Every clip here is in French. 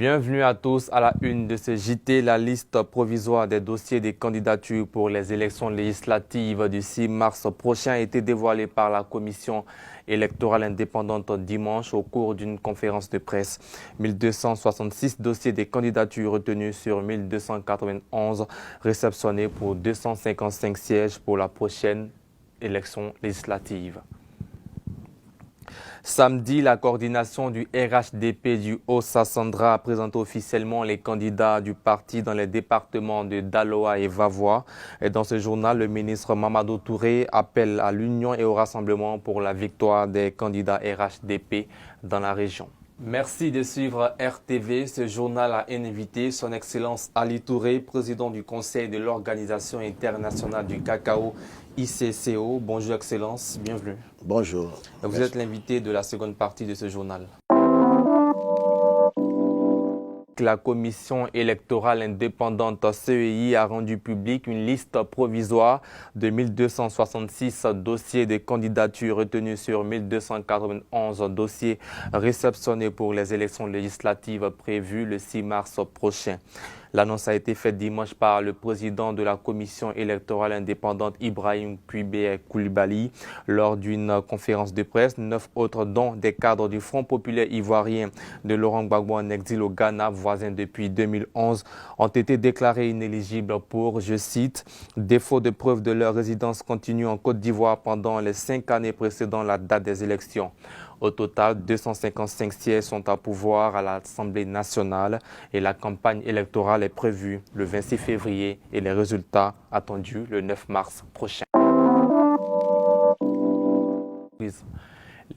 Bienvenue à tous à la une de ce JT. La liste provisoire des dossiers des candidatures pour les élections législatives du 6 mars prochain a été dévoilée par la commission électorale indépendante dimanche au cours d'une conférence de presse. 1266 dossiers des candidatures retenus sur 1291 réceptionnés pour 255 sièges pour la prochaine élection législative. Samedi, la coordination du RHDP du Haut-Sassandra a présenté officiellement les candidats du parti dans les départements de Daloa et Vavois. Et dans ce journal, le ministre Mamadou Touré appelle à l'union et au rassemblement pour la victoire des candidats RHDP dans la région. Merci de suivre RTV. Ce journal a invité son Excellence Ali Touré, président du Conseil de l'Organisation internationale du cacao ICCO. Bonjour Excellence, bienvenue. Bonjour. Vous êtes l'invité de la seconde partie de ce journal. La commission électorale indépendante CEI a rendu publique une liste provisoire de 1266 dossiers de candidatures retenus sur 1291 dossiers réceptionnés pour les élections législatives prévues le 6 mars prochain. L'annonce a été faite dimanche par le président de la commission électorale indépendante Ibrahim Kouibé Koulibaly lors d'une conférence de presse. 9 autres, dont des cadres du Front populaire ivoirien de Laurent Gbagbo en exil au Ghana, voisin depuis 2011, ont été déclarés inéligibles pour, je cite, « défaut de preuve de leur résidence continue en Côte d'Ivoire pendant les 5 années précédant la date des élections ». Au total, 255 sièges sont à pourvoir à l'Assemblée nationale et la campagne électorale est prévue le 26 février et les résultats attendus le 9 mars prochain.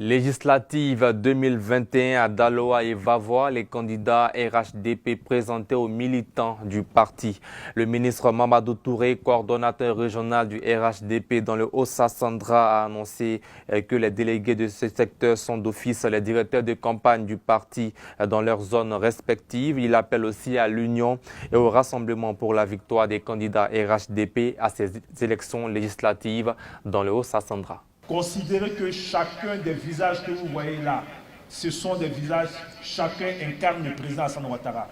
Législative 2021 à Daloa et Vavois, les candidats RHDP présentés aux militants du parti. Le ministre Mamadou Touré, coordonnateur régional du RHDP dans le Haut-Sassandra, a annoncé que les délégués de ce secteur sont d'office les directeurs de campagne du parti dans leurs zones respectives. Il appelle aussi à l'union et au rassemblement pour la victoire des candidats RHDP à ces élections législatives dans le Haut-Sassandra. Considérez que chacun des visages que vous voyez là, ce sont des visages, chacun incarne le président Alassane Ouattara.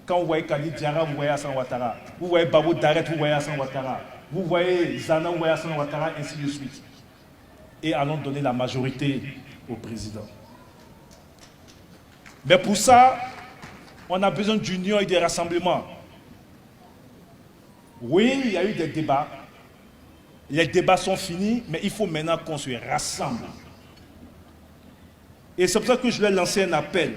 Quand vous voyez Khalid Diarra, vous voyez Alassane Ouattara. Vous voyez Babou Daret, vous voyez Alassane Ouattara. Vous voyez Zana, vous voyez Alassane Ouattara, ainsi de suite. Et allons donner la majorité au président. Mais pour ça, on a besoin d'union et de rassemblement. Oui, il y a eu des débats. Les débats sont finis, mais il faut maintenant qu'on se rassemble. Et c'est pour ça que je vais lancer un appel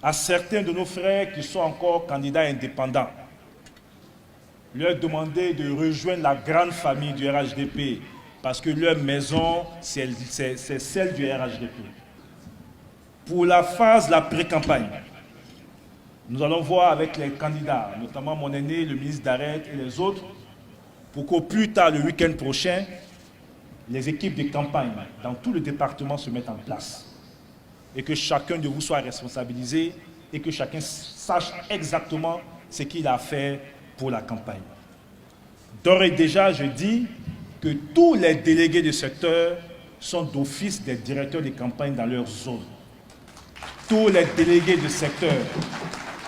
à certains de nos frères qui sont encore candidats indépendants. Leur demander de rejoindre la grande famille du RHDP, parce que leur maison, c'est celle du RHDP. Pour la phase de la pré-campagne, nous allons voir avec les candidats, notamment mon aîné, le ministre Daret et les autres, pour qu'au plus tard, le week-end prochain, les équipes de campagne dans tout le département se mettent en place. Et que chacun de vous soit responsabilisé et que chacun sache exactement ce qu'il a fait pour la campagne. D'ores et déjà, je dis que tous les délégués du secteur sont d'office des directeurs de campagne dans leur zone. Tous les délégués du secteur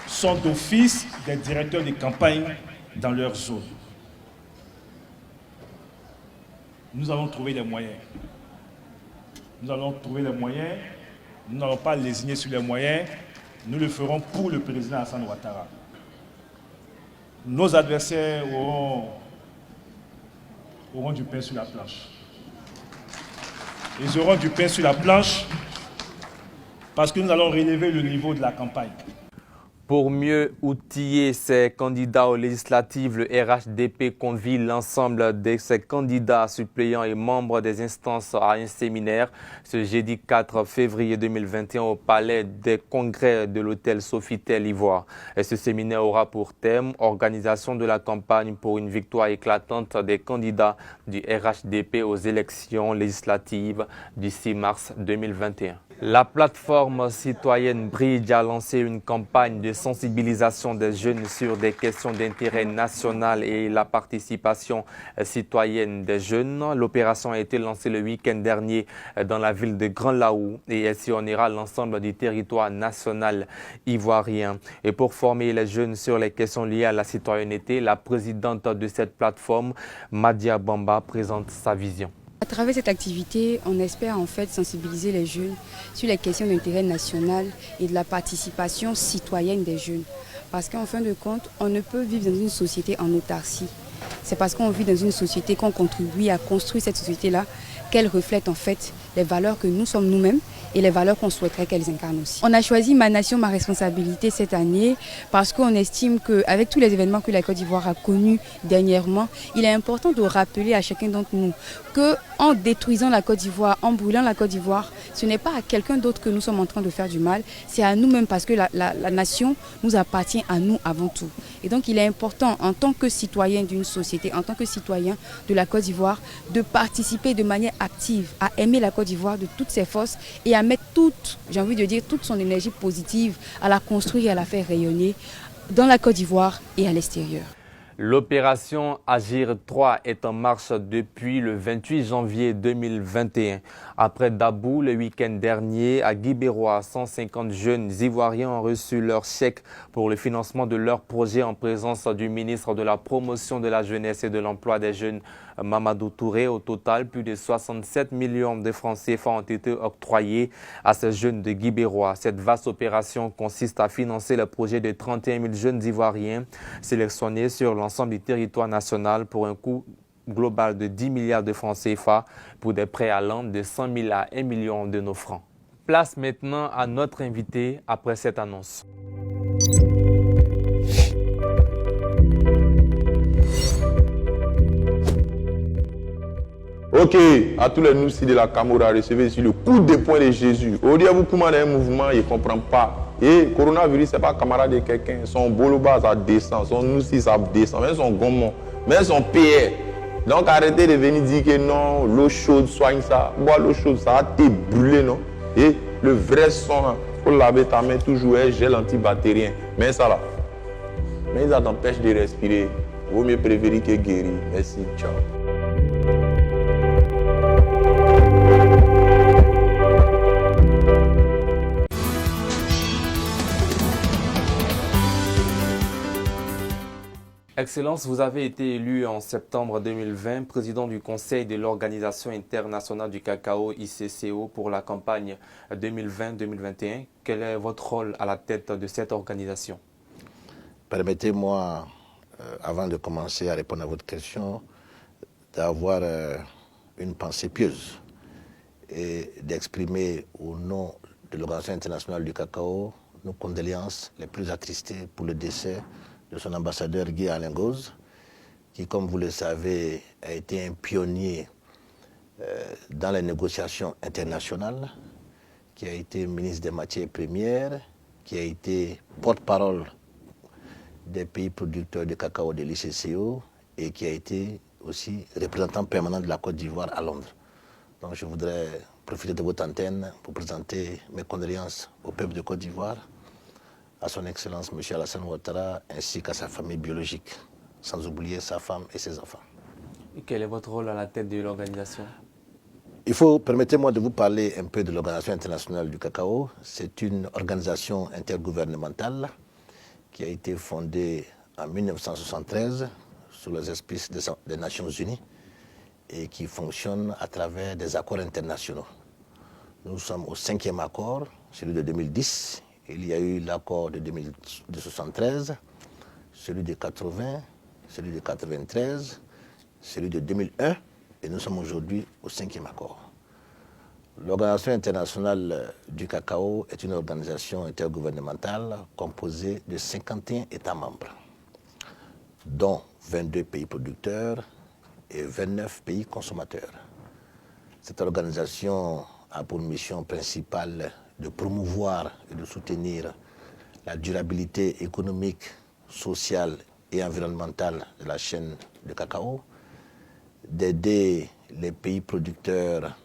sont d'office des directeurs de campagne dans leur zone. Nous allons trouver les moyens. Nous allons trouver les moyens. Nous n'allons pas lésigner sur les moyens. Nous le ferons pour le président Alassane Ouattara. Nos adversaires auront du pain sur la planche. Ils auront du pain sur la planche parce que nous allons relever le niveau de la campagne. Pour mieux outiller ses candidats aux législatives, le RHDP convie l'ensemble de ses candidats suppléants et membres des instances à un séminaire ce jeudi 4 février 2021 au Palais des Congrès de l'hôtel Sofitel Ivoire. Et ce séminaire aura pour thème « Organisation de la campagne pour une victoire éclatante des candidats du RHDP aux élections législatives du 6 mars 2021 ». La plateforme citoyenne Bridge a lancé une campagne de sensibilisation des jeunes sur des questions d'intérêt national et la participation citoyenne des jeunes. L'opération a été lancée le week-end dernier dans la ville de Grand Laou et elle sillonnera l'ensemble du territoire national ivoirien. Et pour former les jeunes sur les questions liées à la citoyenneté, la présidente de cette plateforme, Madia Bamba, présente sa vision. À travers cette activité, on espère en fait sensibiliser les jeunes sur les questions d'intérêt national et de la participation citoyenne des jeunes. Parce qu'en fin de compte, on ne peut vivre dans une société en autarcie. C'est parce qu'on vit dans une société qu'on contribue à construire cette société-là, qu'elle reflète en fait les valeurs que nous sommes nous-mêmes et les valeurs qu'on souhaiterait qu'elles incarnent aussi. On a choisi Ma Nation, ma responsabilité cette année parce qu'on estime qu'avec tous les événements que la Côte d'Ivoire a connus dernièrement, il est important de rappeler à chacun d'entre nous qu'en détruisant la Côte d'Ivoire, en brûlant la Côte d'Ivoire, ce n'est pas à quelqu'un d'autre que nous sommes en train de faire du mal, c'est à nous-mêmes parce que la nation nous appartient à nous avant tout. Et donc il est important en tant que citoyen d'une société, en tant que citoyen de la Côte d'Ivoire, de participer de manière active à aimer la Côte d'Ivoire de toutes ses forces et à mettre toute son énergie positive à la construire et à la faire rayonner dans la Côte d'Ivoire et à l'extérieur. L'opération Agir 3 est en marche depuis le 28 janvier 2021. Après Dabou, le week-end dernier, à Guibérois, 150 jeunes Ivoiriens ont reçu leur chèque pour le financement de leur projet en présence du ministre de la Promotion de la Jeunesse et de l'Emploi des Jeunes, Mamadou Touré. Au total, plus de 67 millions de francs CFA ont été octroyés à ces jeunes de Guibérois. Cette vaste opération consiste à financer le projet de 31 000 jeunes Ivoiriens sélectionnés sur l'ensemble du territoire national pour un coût global de 10 milliards de francs CFA pour des prêts allant de 100 000 à 1 million de nos francs. Place maintenant à notre invité après cette annonce. Ok, à tous les noussis de la Camorra, recevez ici le coup de poing de Jésus. Au lieu vous commandez un mouvement, il ne comprend pas. Et coronavirus, ce n'est pas camarade de quelqu'un. Son boloba, ça descend. Son noussi, ça descend. Même son gommon, même son PR. Donc arrêtez de venir dire que non, l'eau chaude soigne ça. Bois l'eau chaude, ça va te brûler, non? Et le vrai son, il faut laver ta main toujours, un gel antibactérien. Mais ça là, mais ça t'empêche de respirer. Vaut mieux prévenir que guérir. Merci, ciao. Excellence, vous avez été élu en septembre 2020 président du Conseil de l'Organisation internationale du cacao ICCO pour la campagne 2020-2021. Quel est votre rôle à la tête de cette organisation? Permettez-moi, avant de commencer à répondre à votre question, d'avoir une pensée pieuse et d'exprimer au nom de l'Organisation internationale du cacao nos condoléances les plus attristées pour le décès de son ambassadeur Guy Alain Gauze, qui, comme vous le savez, a été un pionnier dans les négociations internationales, qui a été ministre des Matières premières, qui a été porte-parole des pays producteurs de cacao de l'ICCO et qui a été aussi représentant permanent de la Côte d'Ivoire à Londres. Donc je voudrais profiter de votre antenne pour présenter mes condoléances au peuple de Côte d'Ivoire, à son Excellence M. Alassane Ouattara, ainsi qu'à sa famille biologique, sans oublier sa femme et ses enfants. Et quel est votre rôle à la tête de l'organisation? Permettez-moi de vous parler un peu de l'Organisation internationale du cacao. C'est une organisation intergouvernementale qui a été fondée en 1973 sous les auspices des Nations Unies et qui fonctionne à travers des accords internationaux. Nous sommes au 5e accord, celui de 2010. Il y a eu l'accord de 1973, celui de 80, celui de 93, celui de 2001, et nous sommes aujourd'hui au 5e accord. L'Organisation internationale du cacao est une organisation intergouvernementale composée de 51 États membres, dont 22 pays producteurs et 29 pays consommateurs. Cette organisation a pour mission principale de promouvoir et de soutenir la durabilité économique, sociale et environnementale de la chaîne de cacao, d'aider les pays producteurs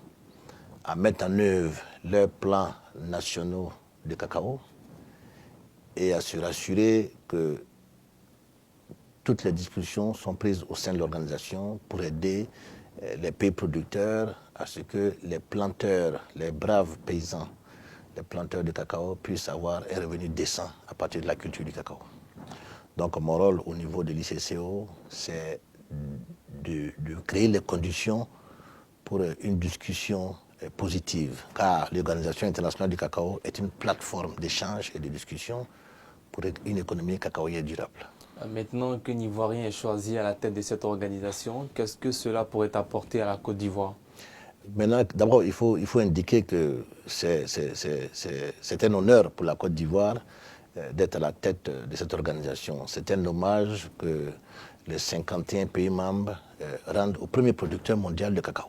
à mettre en œuvre leurs plans nationaux de cacao et à se rassurer que toutes les dispositions sont prises au sein de l'organisation pour aider les pays producteurs à ce que les planteurs, les braves paysans, les planteurs de cacao puissent avoir un revenu décent à partir de la culture du cacao. Donc mon rôle au niveau de l'ICCO, c'est de créer les conditions pour une discussion positive, car l'Organisation internationale du cacao est une plateforme d'échange et de discussion pour une économie cacaoyère durable. Maintenant qu'un Ivoirien est choisi à la tête de cette organisation, qu'est-ce que cela pourrait apporter à la Côte d'Ivoire? Maintenant, d'abord, il faut indiquer que c'est un honneur pour la Côte d'Ivoire d'être à la tête de cette organisation. C'est un hommage que les 51 pays membres rendent au premier producteur mondial de cacao.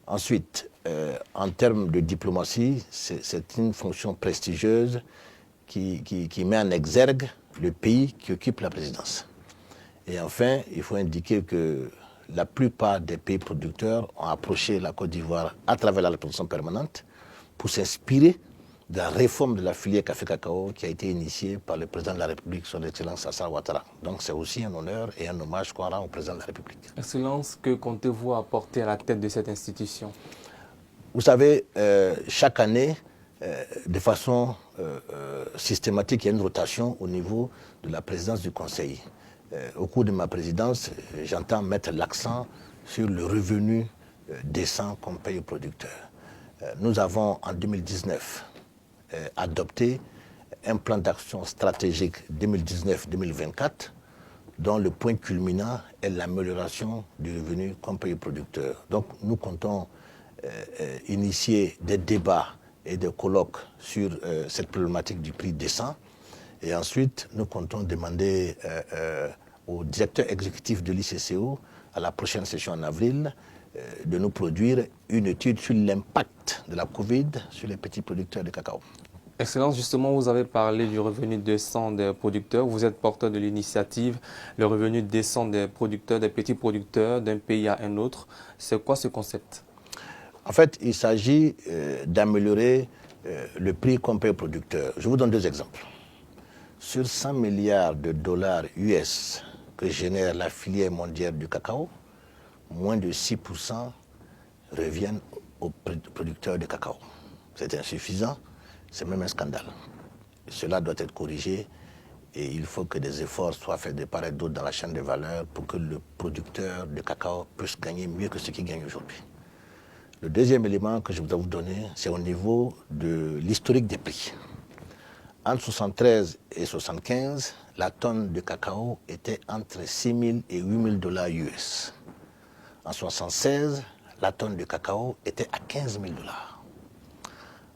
Ensuite, en termes de diplomatie, c'est une fonction prestigieuse qui met en exergue le pays qui occupe la présidence. Et enfin, il faut indiquer que la plupart des pays producteurs ont approché la Côte d'Ivoire à travers la représentation permanente pour s'inspirer de la réforme de la filière café-cacao qui a été initiée par le président de la République, son Excellence Alassane Ouattara. Donc c'est aussi un honneur et un hommage qu'on rend au président de la République. Excellence, que comptez-vous apporter à la tête de cette institution? Vous savez, chaque année, de façon systématique, il y a une rotation au niveau de la présidence du Conseil. Au cours de ma présidence, j'entends mettre l'accent sur le revenu décent qu'on paye aux producteurs. Nous avons en 2019 adopté un plan d'action stratégique 2019-2024 dont le point culminant est l'amélioration du revenu qu'on paye aux producteurs. Donc nous comptons initier des débats et des colloques sur cette problématique du prix décent. Et ensuite, nous comptons demander au directeur exécutif de l'ICCO, à la prochaine session en avril, de nous produire une étude sur l'impact de la Covid sur les petits producteurs de cacao. Excellence, justement, vous avez parlé du revenu décent des producteurs. Vous êtes porteur de l'initiative, le revenu décent des producteurs, des petits producteurs d'un pays à un autre. C'est quoi ce concept? En fait, il s'agit d'améliorer le prix qu'on paye aux producteurs. Je vous donne deux exemples. Sur 100 milliards de dollars US que génère la filière mondiale du cacao, moins de 6% reviennent aux producteurs de cacao. C'est insuffisant, c'est même un scandale. Cela doit être corrigé et il faut que des efforts soient faits de part et d'autre dans la chaîne de valeur pour que le producteur de cacao puisse gagner mieux que ce qu'il gagne aujourd'hui. Le deuxième élément que je voudrais vous donner, c'est au niveau de l'historique des prix. Entre 1973 et 1975, la tonne de cacao était entre 6 000 et 8 000 dollars US. En 1976, la tonne de cacao était à 15 000 dollars.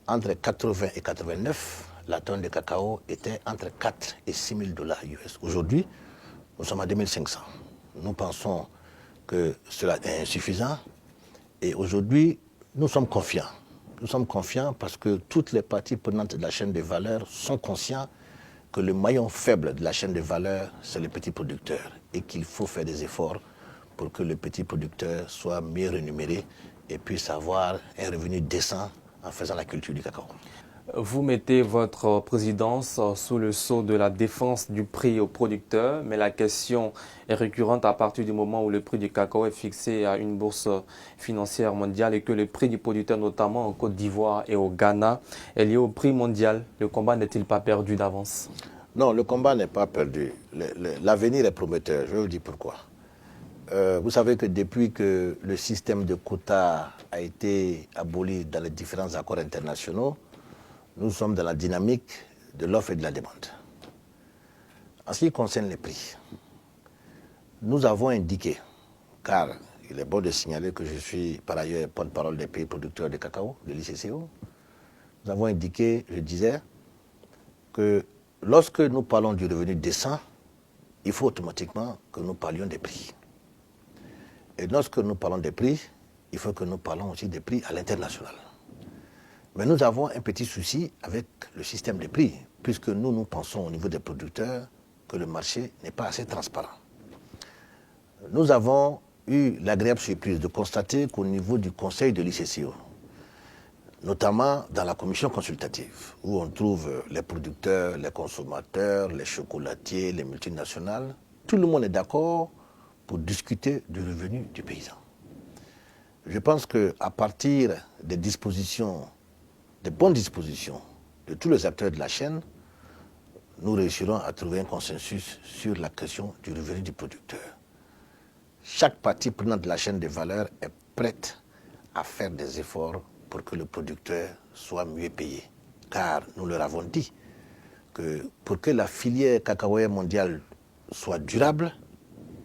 Entre 1980 et 1989, la tonne de cacao était entre 4 et 6 000 dollars US. Aujourd'hui, nous sommes à 2 500. Nous pensons que cela est insuffisant et aujourd'hui, nous sommes confiants. Nous sommes confiants parce que toutes les parties prenantes de la chaîne de valeur sont conscients que le maillon faible de la chaîne de valeur, c'est les petits producteurs et qu'il faut faire des efforts pour que le petit producteur soit mieux rémunéré et puisse avoir un revenu décent en faisant la culture du cacao. Vous mettez votre présidence sous le sceau de la défense du prix aux producteurs, mais la question est récurrente à partir du moment où le prix du cacao est fixé à une bourse financière mondiale et que le prix du producteur, notamment en Côte d'Ivoire et au Ghana, est lié au prix mondial. Le combat n'est-il pas perdu d'avance? Non, le combat n'est pas perdu. L'avenir est prometteur. Je vais vous dire pourquoi. Vous savez que depuis que le système de quotas a été aboli dans les différents accords internationaux, nous sommes dans la dynamique de l'offre et de la demande. En ce qui concerne les prix, nous avons indiqué, car il est bon de signaler que je suis par ailleurs porte-parole des pays producteurs de cacao, de l'ICCO, nous avons indiqué, je disais, que lorsque nous parlons du revenu décent, il faut automatiquement que nous parlions des prix. Et lorsque nous parlons des prix, il faut que nous parlons aussi des prix à l'international. Mais nous avons un petit souci avec le système des prix, puisque nous pensons au niveau des producteurs que le marché n'est pas assez transparent. Nous avons eu l'agréable surprise de constater qu'au niveau du conseil de l'ICCO, notamment dans la commission consultative, où on trouve les producteurs, les consommateurs, les chocolatiers, les multinationales. Tout le monde est d'accord pour discuter du revenu du paysan. Je pense qu'à partir des dispositions, des bonnes dispositions de tous les acteurs de la chaîne, nous réussirons à trouver un consensus sur la question du revenu du producteur. Chaque partie prenante de la chaîne de valeur est prête à faire des efforts pour que le producteur soit mieux payé. Car nous leur avons dit que pour que la filière cacaoyère mondiale soit durable,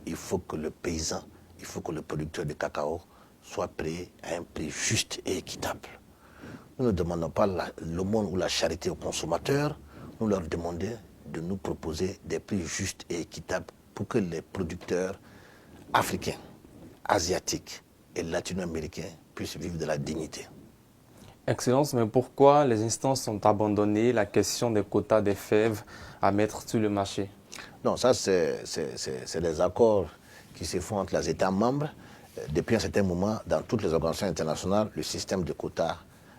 il faut que le paysan, il faut que le producteur de cacao soit payé à un prix juste et équitable. Nous ne demandons pas l'aumône ou la charité aux consommateurs, nous leur demandons de nous proposer des prix justes et équitables pour que les producteurs africains, asiatiques et latino-américains puissent vivre de la dignité. Excellence, mais pourquoi les instances ont abandonné la question des quotas des fèves à mettre sur le marché? Non, ça c'est des accords qui se font entre les États membres. Depuis un certain moment, dans toutes les organisations internationales, les systèmes de quotas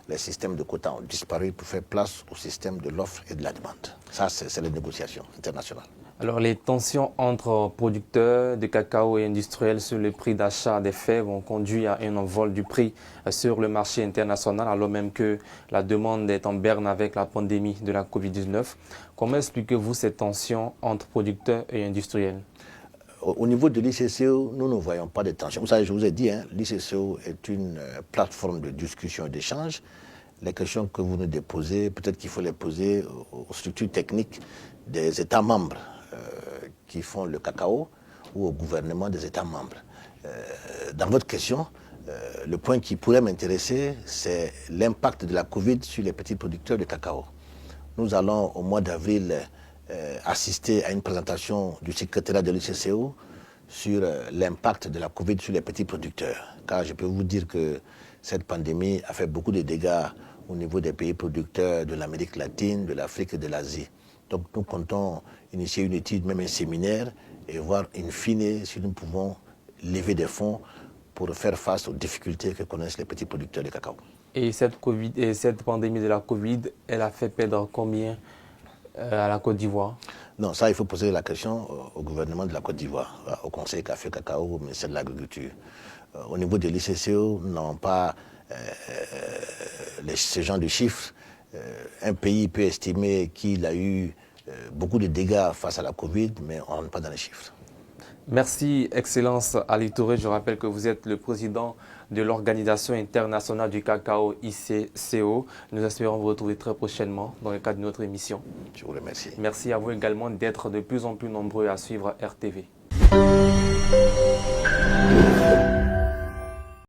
ont disparu pour faire place au système de l'offre et de la demande. Ça, c'est les négociations internationales. Alors, les tensions entre producteurs de cacao et industriels sur le prix d'achat des fèves ont conduit à un envol du prix sur le marché international, alors même que la demande est en berne avec la pandémie de la Covid-19. Comment expliquez-vous ces tensions entre producteurs et industriels? Au niveau de l'ICCO, nous ne voyons pas de tension. Vous savez, je vous ai dit, l'ICCO est une plateforme de discussion et d'échange. Les questions que vous nous déposez, peut-être qu'il faut les poser aux structures techniques des États membres qui font le cacao ou au gouvernement des États membres. Dans votre question, le point qui pourrait m'intéresser, c'est l'impact de la Covid sur les petits producteurs de cacao. Nous allons au mois d'avril assister à une présentation du secrétariat de l'ICCO sur l'impact de la Covid sur les petits producteurs. Car je peux vous dire que cette pandémie a fait beaucoup de dégâts au niveau des pays producteurs de l'Amérique latine, de l'Afrique et de l'Asie. Donc nous comptons initier une étude, même un séminaire, et voir in fine si nous pouvons lever des fonds pour faire face aux difficultés que connaissent les petits producteurs de cacao. Et cette pandémie de la Covid, elle a fait perdre combien à la Côte d'Ivoire? Non, ça, il faut poser la question au gouvernement de la Côte d'Ivoire, au Conseil Café Cacao, au ministère de l'Agriculture. Au niveau de l'ICCO, nous n'avons pas ce genre de chiffres. Un pays peut estimer qu'il a eu beaucoup de dégâts face à la Covid, mais on n'est pas dans les chiffres. Merci, Excellence Ali Touré. Je rappelle que vous êtes le président de l'Organisation internationale du cacao ICCO. Nous espérons vous retrouver très prochainement dans le cadre de notre émission. Je vous remercie. Merci à vous également d'être de plus en plus nombreux à suivre RTV.